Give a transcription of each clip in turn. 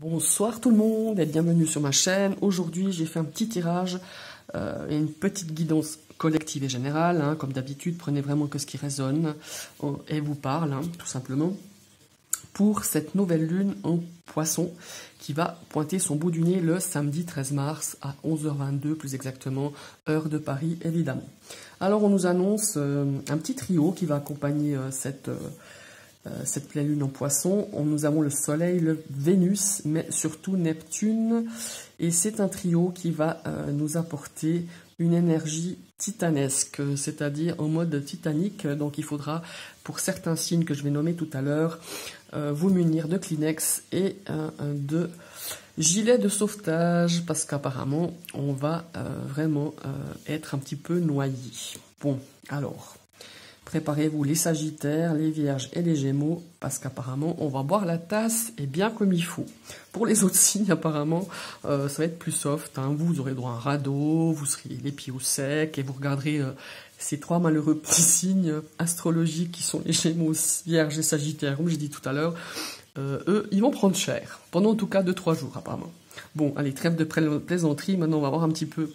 Bonsoir tout le monde et bienvenue sur ma chaîne. Aujourd'hui j'ai fait un petit tirage et une petite guidance collective et générale. Comme d'habitude, prenez vraiment que ce qui résonne et vous parle, tout simplement. Pour cette nouvelle lune en poisson qui va pointer son bout du nez le samedi 13 mars à 11h22 plus exactement, heure de Paris évidemment. Alors on nous annonce un petit trio qui va accompagner cette pleine lune en poisson. Nous avons le soleil, le Vénus, mais surtout Neptune. Et c'est un trio qui va nous apporter une énergie titanesque, c'est-à-dire en mode titanique. Donc il faudra, pour certains signes que je vais nommer tout à l'heure, vous munir de Kleenex et de gilet de sauvetage, parce qu'apparemment on va vraiment être un petit peu noyé. Bon, alors... préparez-vous les Sagittaires, les Vierges et les Gémeaux, parce qu'apparemment, on va boire la tasse et bien comme il faut. Pour les autres signes, apparemment, ça va être plus soft. Vous aurez droit à un radeau, vous serez les pieds au sec, et vous regarderez ces trois malheureux petits signes astrologiques qui sont les Gémeaux, Vierges et Sagittaires, comme j'ai dit tout à l'heure. Eux, ils vont prendre cher, pendant en tout cas 2-3 jours, apparemment. Bon, allez, trêve de plaisanterie, maintenant on va voir un petit peu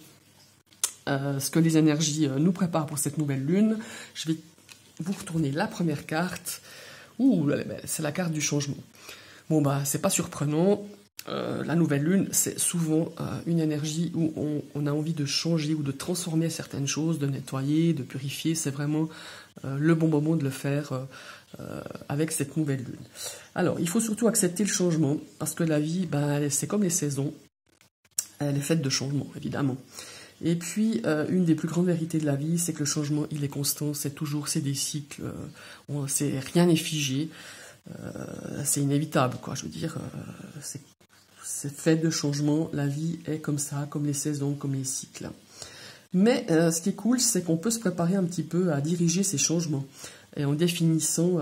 ce que les énergies nous préparent pour cette nouvelle lune. Je vais vous retournez la première carte. Ouh, c'est la carte du changement. Bon, bah, c'est pas surprenant. La nouvelle lune, c'est souvent une énergie où on a envie de changer ou de transformer certaines choses, de nettoyer, de purifier. C'est vraiment le bon moment de le faire avec cette nouvelle lune. Alors, il faut surtout accepter le changement, parce que la vie, bah, c'est comme les saisons. Elle est faite de changements, évidemment. Et puis, une des plus grandes vérités de la vie, c'est que le changement, il est constant, c'est des cycles, rien n'est figé, c'est inévitable, quoi. Je veux dire, c'est fait de changements, la vie est comme ça, comme les saisons, comme les cycles. Mais ce qui est cool, c'est qu'on peut se préparer un petit peu à diriger ces changements, et en définissant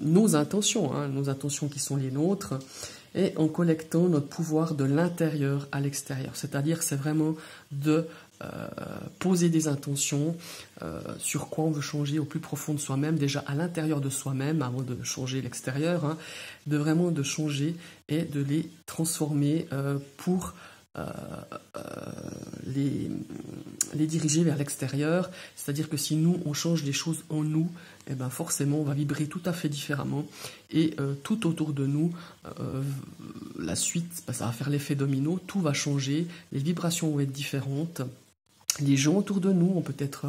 nos intentions qui sont les nôtres, et en collectant notre pouvoir de l'intérieur à l'extérieur. C'est-à-dire, c'est vraiment de poser des intentions sur quoi on veut changer au plus profond de soi-même, déjà à l'intérieur de soi-même, avant de changer l'extérieur, de vraiment de changer et de les transformer pour les diriger vers l'extérieur. C'est-à-dire que si nous, on change les choses en nous, eh ben forcément, on va vibrer tout à fait différemment. Et tout autour de nous, la suite, ça va faire l'effet domino, tout va changer, les vibrations vont être différentes. Les gens autour de nous ont peut-être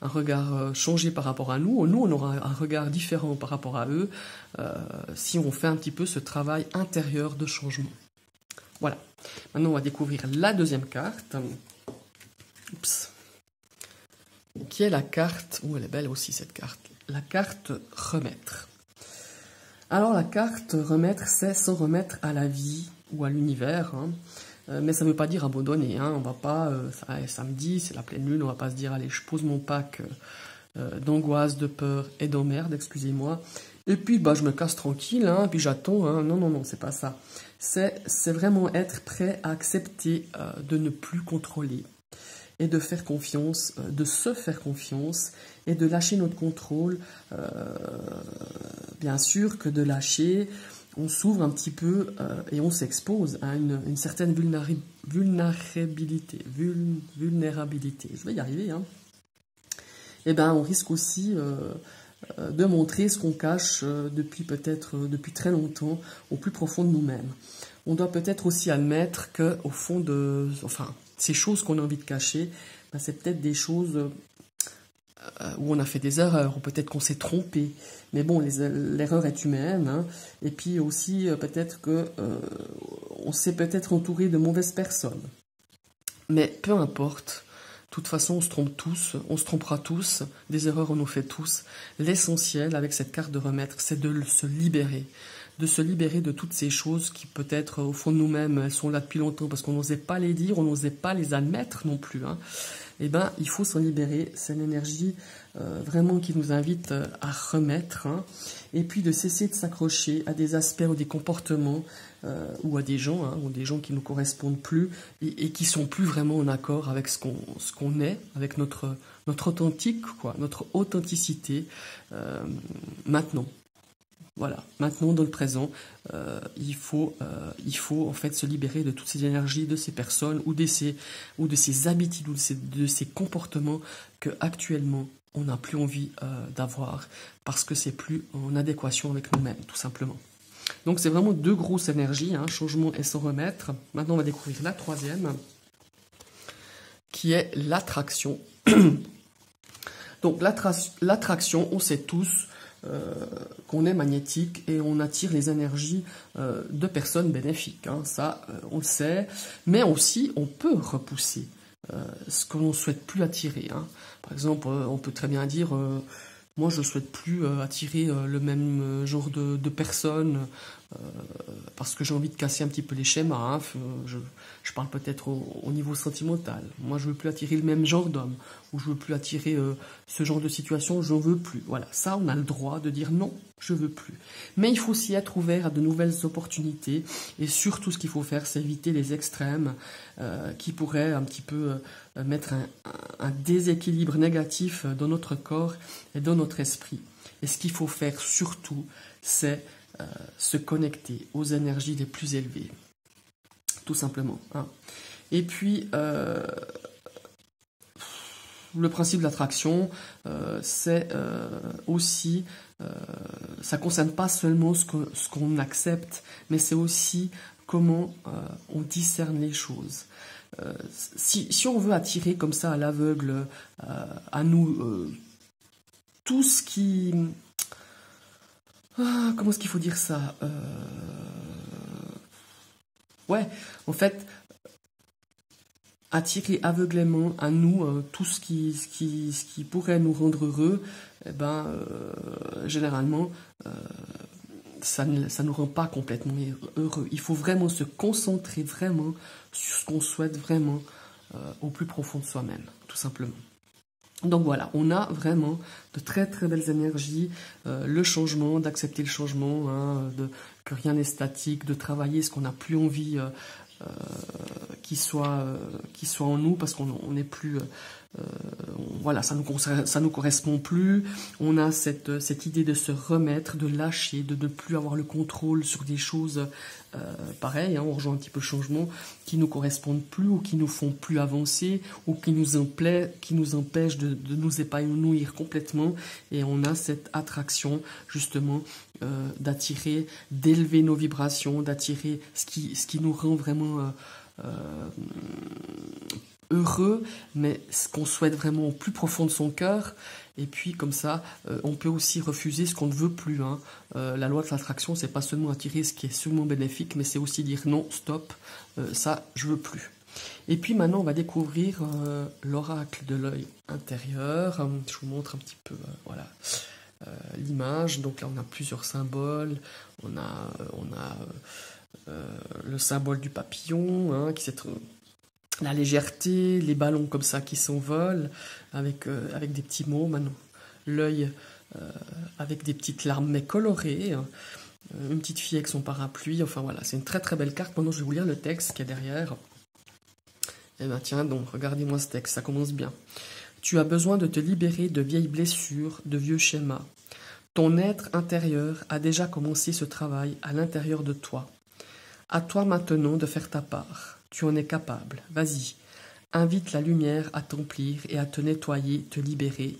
un regard changé par rapport à nous. Nous, on aura un regard différent par rapport à eux si on fait un petit peu ce travail intérieur de changement. Voilà. Maintenant, on va découvrir la deuxième carte. Oups. Qui est la carte... Oh, elle est belle aussi, cette carte. La carte remettre. Alors, la carte remettre, c'est s'en remettre à la vie ou à l'univers. Mais ça ne veut pas dire abandonner. On va pas... samedi, c'est la pleine lune, on va pas se dire, allez, je pose mon pack d'angoisse, de peur et d'emmerde, excusez-moi. Et puis, bah, je me casse tranquille, puis j'attends. Non, non, non, c'est pas ça. C'est vraiment être prêt à accepter de ne plus contrôler et de faire confiance, de se faire confiance et de lâcher notre contrôle. Bien sûr que de lâcher, on s'ouvre un petit peu et on s'expose à une certaine vulnérabilité. Je vais y arriver. Et ben, on risque aussi de montrer ce qu'on cache depuis très longtemps au plus profond de nous-mêmes. On doit peut-être aussi admettre que au fond ces choses qu'on a envie de cacher, ben, c'est peut-être des choses où on a fait des erreurs, ou peut-être qu'on s'est trompé. Mais bon, l'erreur est humaine, et puis aussi peut-être que on s'est peut-être entouré de mauvaises personnes. Mais peu importe. De toute façon, on se trompe tous, on se trompera tous, des erreurs on en fait tous. L'essentiel avec cette carte de remettre, c'est de se libérer de toutes ces choses qui peut-être au fond de nous-mêmes, elles sont là depuis longtemps parce qu'on n'osait pas les dire, on n'osait pas les admettre non plus. Eh ben, il faut s'en libérer, c'est l'énergie vraiment qui nous invite à remettre, et puis de cesser de s'accrocher à des aspects ou des comportements ou à des gens, qui ne nous correspondent plus et qui sont plus vraiment en accord avec ce qu'on est, avec notre authentique, notre authenticité maintenant. Voilà, maintenant dans le présent, il faut en fait se libérer de toutes ces énergies, de ces personnes ou de ces habitudes ou de ces comportements que actuellement on n'a plus envie d'avoir parce que c'est plus en adéquation avec nous-mêmes, tout simplement. Donc c'est vraiment deux grosses énergies, hein, changement et s'en remettre. Maintenant on va découvrir la troisième, qui est l'attraction. Donc l'attraction, on sait tous qu'on est magnétique et on attire les énergies de personnes bénéfiques. Hein, ça, on le sait. Mais aussi, on peut repousser ce que l'on ne souhaite plus attirer. Hein. Par exemple, on peut très bien dire moi, je ne souhaite plus attirer le même genre de personnes parce que j'ai envie de casser un petit peu les schémas. Hein. Je parle peut-être au niveau sentimental. Moi, je ne veux plus attirer le même genre d'homme ou je ne veux plus attirer ce genre de situation, je n'en veux plus. Voilà, ça, on a le droit de dire non, je ne veux plus. Mais il faut aussi être ouvert à de nouvelles opportunités et surtout, ce qu'il faut faire, c'est éviter les extrêmes qui pourraient un petit peu mettre un déséquilibre négatif dans notre corps et dans notre esprit. Et ce qu'il faut faire surtout, c'est se connecter aux énergies les plus élevées. Tout simplement. Hein. Et puis, le principe de l'attraction, c'est aussi, ça ne concerne pas seulement ce qu'on accepte, mais c'est aussi comment on discerne les choses. Si on veut attirer comme ça à l'aveugle à nous tout ce qui... comment est-ce qu'il faut dire ça ouais, en fait, attirer aveuglément à nous tout ce qui pourrait nous rendre heureux, eh ben, généralement, ça ne nous rend pas complètement heureux. Il faut vraiment se concentrer vraiment sur ce qu'on souhaite vraiment au plus profond de soi-même, tout simplement. Donc voilà, on a vraiment de très très belles énergies, le changement, d'accepter le changement, hein, que rien n'est statique, de travailler ce qu'on n'a plus envie qui soit en nous parce qu'on n'est plus... voilà, ça nous correspond plus. On a cette idée de se remettre, de lâcher, de ne plus avoir le contrôle sur des choses pareil, hein, on rejoint un petit peu le changement, qui nous correspondent plus ou qui nous font plus avancer ou qui nous empêchent de nous épanouir complètement. Et on a cette attraction justement d'attirer, d'élever nos vibrations, d'attirer ce qui nous rend vraiment heureux, mais ce qu'on souhaite vraiment au plus profond de son cœur. Et puis comme ça, on peut aussi refuser ce qu'on ne veut plus. Hein. La loi de l'attraction, c'est pas seulement attirer ce qui est sûrement bénéfique, mais c'est aussi dire non, stop, ça je veux plus. Et puis maintenant, on va découvrir l'oracle de l'œil intérieur. Je vous montre un petit peu, voilà, l'image. Donc là, on a plusieurs symboles. On a le symbole du papillon, hein, qui c'est la légèreté, les ballons comme ça qui s'envolent avec des petits mots. Maintenant, l'œil avec des petites larmes mais colorées. Hein. Une petite fille avec son parapluie. Enfin voilà, c'est une très très belle carte. Maintenant, je vais vous lire le texte qui est derrière. Et bien tiens donc, regardez-moi ce texte, ça commence bien. Tu as besoin de te libérer de vieilles blessures, de vieux schémas. Ton être intérieur a déjà commencé ce travail à l'intérieur de toi. À toi maintenant de faire ta part. Tu en es capable. Vas-y. Invite la lumière à t'emplir et à te nettoyer, te libérer.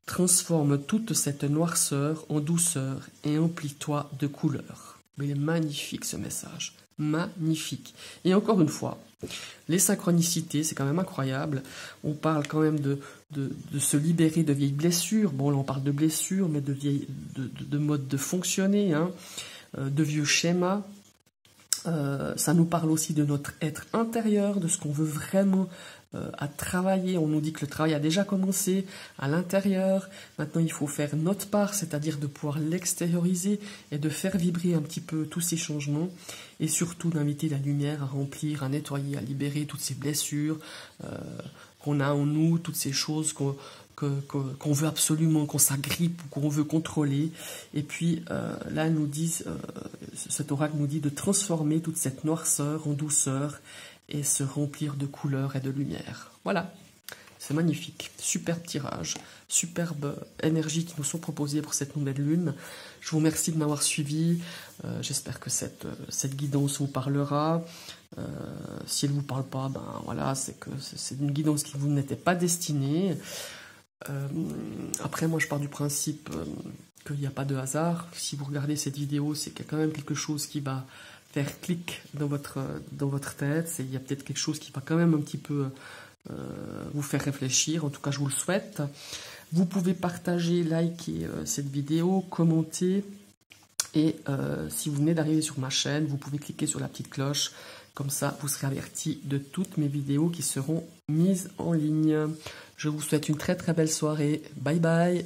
Transforme toute cette noirceur en douceur et emplis-toi de couleurs. Mais il est magnifique ce message. Magnifique. Et encore une fois, les synchronicités, c'est quand même incroyable. On parle quand même de se libérer de vieilles blessures. Bon, là on parle de blessures, mais de modes de fonctionner, hein, de vieux schémas. Ça nous parle aussi de notre être intérieur, de ce qu'on veut vraiment à travailler. On nous dit que le travail a déjà commencé à l'intérieur. Maintenant, il faut faire notre part, c'est-à-dire de pouvoir l'extérioriser et de faire vibrer un petit peu tous ces changements. Et surtout d'inviter la lumière à remplir, à nettoyer, à libérer toutes ces blessures qu'on a en nous, toutes ces choses qu'on veut absolument, qu'on s'agrippe ou qu'on veut contrôler. Et puis là, cet oracle nous dit de transformer toute cette noirceur en douceur et se remplir de couleurs et de lumière. Voilà, c'est magnifique. Superbe tirage, superbe énergie qui nous sont proposées pour cette nouvelle lune. Je vous remercie de m'avoir suivi. J'espère que cette guidance vous parlera. Si elle ne vous parle pas, ben voilà, c'est que c'est une guidance qui vous n'était pas destinée. Après, moi, je pars du principe qu'il n'y a pas de hasard. Si vous regardez cette vidéo, c'est qu'il y a quand même quelque chose qui va faire clic dans votre tête. Il y a peut-être quelque chose qui va quand même un petit peu vous faire réfléchir. En tout cas, je vous le souhaite. Vous pouvez partager, liker cette vidéo, commenter. Et si vous venez d'arriver sur ma chaîne, vous pouvez cliquer sur la petite cloche. Comme ça, vous serez averti de toutes mes vidéos qui seront mises en ligne. Je vous souhaite une très très belle soirée. Bye bye.